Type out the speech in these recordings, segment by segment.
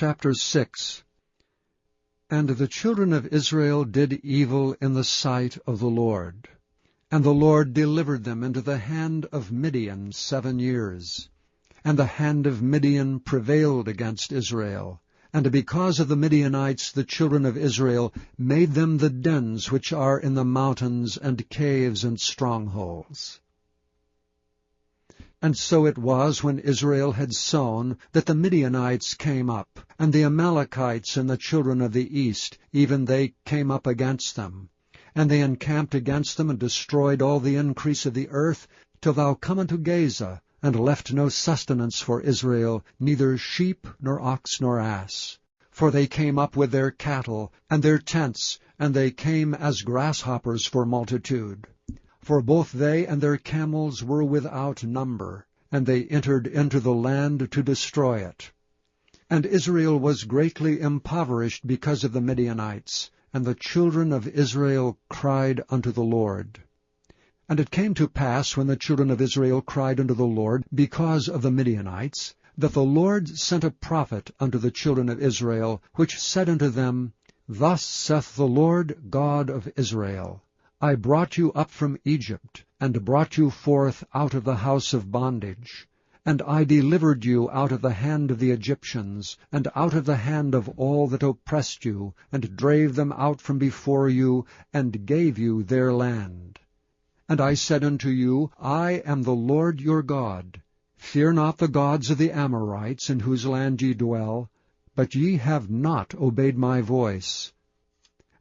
Chapter 6. And the children of Israel did evil in the sight of the Lord. And the Lord delivered them into the hand of Midian 7 years. And the hand of Midian prevailed against Israel. And because of the Midianites the children of Israel made them the dens which are in the mountains and caves and strongholds. And so it was, when Israel had sown, that the Midianites came up, and the Amalekites and the children of the east, even they came up against them. And they encamped against them, and destroyed all the increase of the earth, till thou come unto Gaza, and left no sustenance for Israel, neither sheep, nor ox, nor ass. For they came up with their cattle, and their tents, and they came as grasshoppers for multitude. For both they and their camels were without number, and they entered into the land to destroy it. And Israel was greatly impoverished because of the Midianites, and the children of Israel cried unto the Lord. And it came to pass, when the children of Israel cried unto the Lord because of the Midianites, that the Lord sent a prophet unto the children of Israel, which said unto them, Thus saith the Lord God of Israel, I brought you up from Egypt, and brought you forth out of the house of bondage. And I delivered you out of the hand of the Egyptians, and out of the hand of all that oppressed you, and drave them out from before you, and gave you their land. And I said unto you, I am the Lord your God. Fear not the gods of the Amorites, in whose land ye dwell, but ye have not obeyed my voice.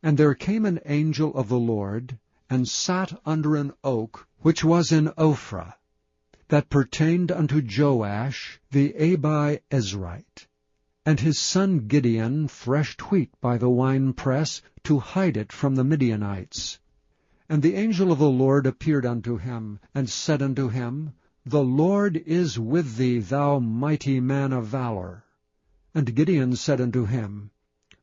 And there came an angel of the Lord, and sat under an oak which was in Ophrah, that pertained unto Joash the Abiezrite. And his son Gideon threshed wheat by the winepress, to hide it from the Midianites. And the angel of the Lord appeared unto him, and said unto him, The Lord is with thee, thou mighty man of valor. And Gideon said unto him,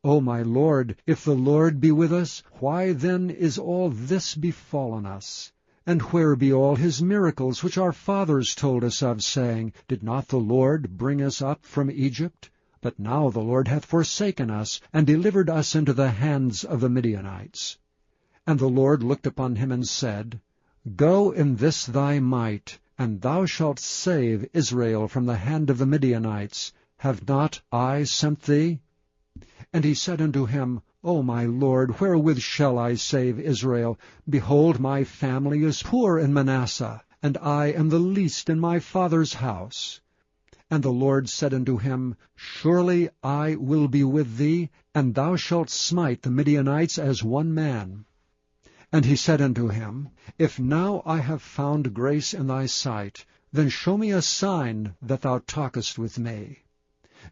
O my Lord, if the Lord be with us, why then is all this befallen us? And where be all his miracles which our fathers told us of, saying, Did not the Lord bring us up from Egypt? But now the Lord hath forsaken us, and delivered us into the hands of the Midianites. And the Lord looked upon him, and said, Go in this thy might, and thou shalt save Israel from the hand of the Midianites. Have not I sent thee? And he said unto him, O my Lord, wherewith shall I save Israel? Behold, my family is poor in Manasseh, and I am the least in my father's house. And the Lord said unto him, Surely I will be with thee, and thou shalt smite the Midianites as one man. And he said unto him, If now I have found grace in thy sight, then show me a sign that thou talkest with me.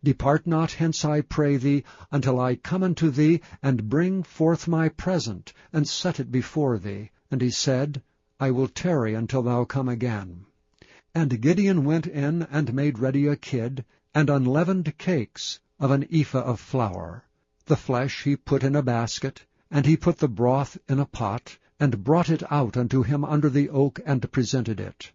Depart not hence, I pray thee, until I come unto thee, and bring forth my present, and set it before thee. And he said, I will tarry until thou come again. And Gideon went in, and made ready a kid, and unleavened cakes of an ephah of flour. The flesh he put in a basket, and he put the broth in a pot, and brought it out unto him under the oak, and presented it.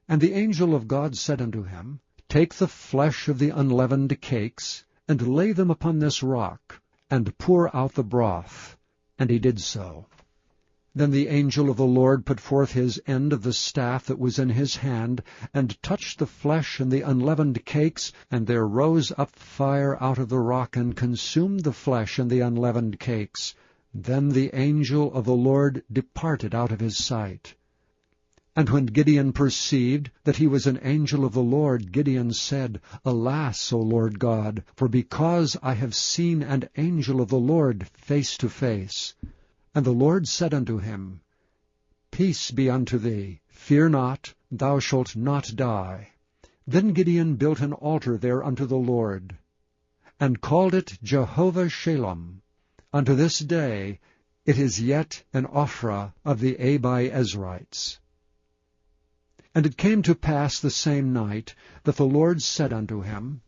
And the angel of God said unto him, Take the flesh of the unleavened cakes, and lay them upon this rock, and pour out the broth. And he did so. Then the angel of the Lord put forth his end of the staff that was in his hand, and touched the flesh and the unleavened cakes, and there rose up fire out of the rock, and consumed the flesh and the unleavened cakes. Then the angel of the Lord departed out of his sight. And when Gideon perceived that he was an angel of the Lord, Gideon said, Alas, O Lord God, for because I have seen an angel of the Lord face to face. And the Lord said unto him, Peace be unto thee, fear not, thou shalt not die. Then Gideon built an altar there unto the Lord, and called it Jehovah Shalom. Unto this day it is yet an Ophrah of the Abiezrites. And it came to pass the same night that the Lord said unto him,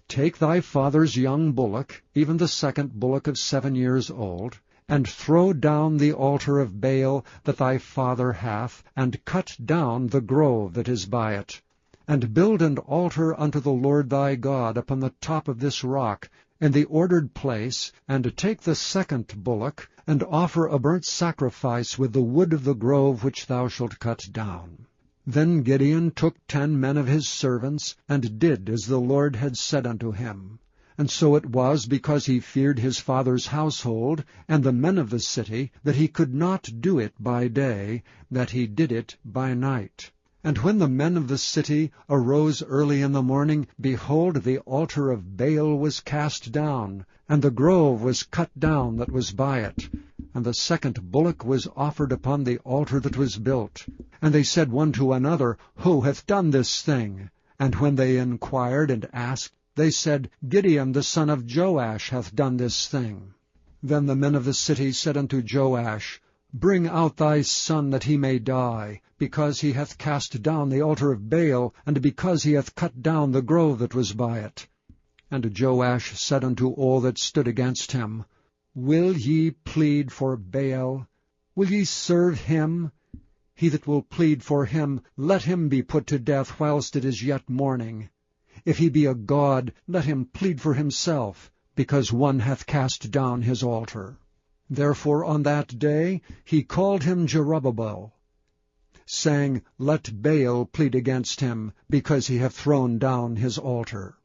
Take thy father's young bullock, even the second bullock of 7 years old, and throw down the altar of Baal that thy father hath, and cut down the grove that is by it. and build an altar unto the Lord thy God upon the top of this rock, in the ordered place, and take the second bullock, and offer a burnt sacrifice with the wood of the grove which thou shalt cut down. Then Gideon took 10 men of his servants, and did as the Lord had said unto him. And so it was, because he feared his father's household, and the men of the city, that he could not do it by day, that he did it by night. And when the men of the city arose early in the morning, behold, the altar of Baal was cast down, and the grove was cut down that was by it. And the second bullock was offered upon the altar that was built. And they said one to another, Who hath done this thing? And when they inquired and asked, they said, Gideon the son of Joash hath done this thing. Then the men of the city said unto Joash, Bring out thy son, that he may die, because he hath cast down the altar of Baal, and because he hath cut down the grove that was by it. And Joash said unto all that stood against him, Will ye plead for Baal? Will ye serve him? He that will plead for him, let him be put to death whilst it is yet morning. If he be a god, let him plead for himself, because one hath cast down his altar. Therefore on that day he called him Jerubbaal, saying, Let Baal plead against him, because he hath thrown down his altar.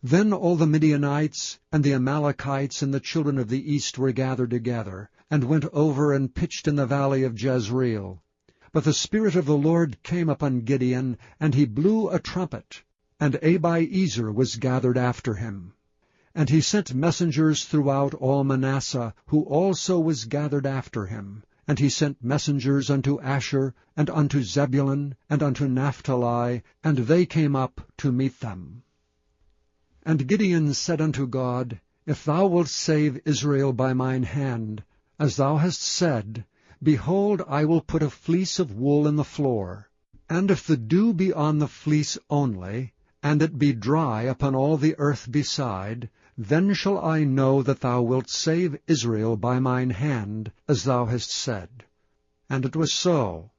Then all the Midianites and the Amalekites and the children of the east were gathered together, and went over and pitched in the valley of Jezreel. But the Spirit of the Lord came upon Gideon, and he blew a trumpet, and Abiezer was gathered after him. And he sent messengers throughout all Manasseh, who also was gathered after him. And he sent messengers unto Asher, and unto Zebulun, and unto Naphtali, and they came up to meet them. And Gideon said unto God, If thou wilt save Israel by mine hand, as thou hast said, behold, I will put a fleece of wool in the floor. And if the dew be on the fleece only, and it be dry upon all the earth beside, then shall I know that thou wilt save Israel by mine hand, as thou hast said. And it was so.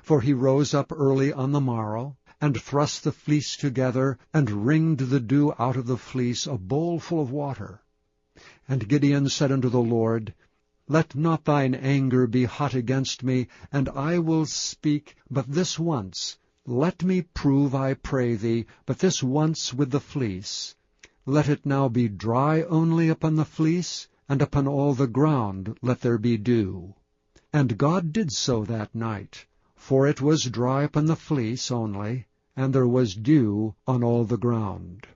For he rose up early on the morrow, and thrust the fleece together, and wringed the dew out of the fleece, a bowl full of water. And Gideon said unto the Lord, Let not thine anger be hot against me, and I will speak but this once. Let me prove, I pray thee, but this once with the fleece. Let it now be dry only upon the fleece, and upon all the ground let there be dew. And God did so that night, for it was dry upon the fleece only, and there was dew on all the ground.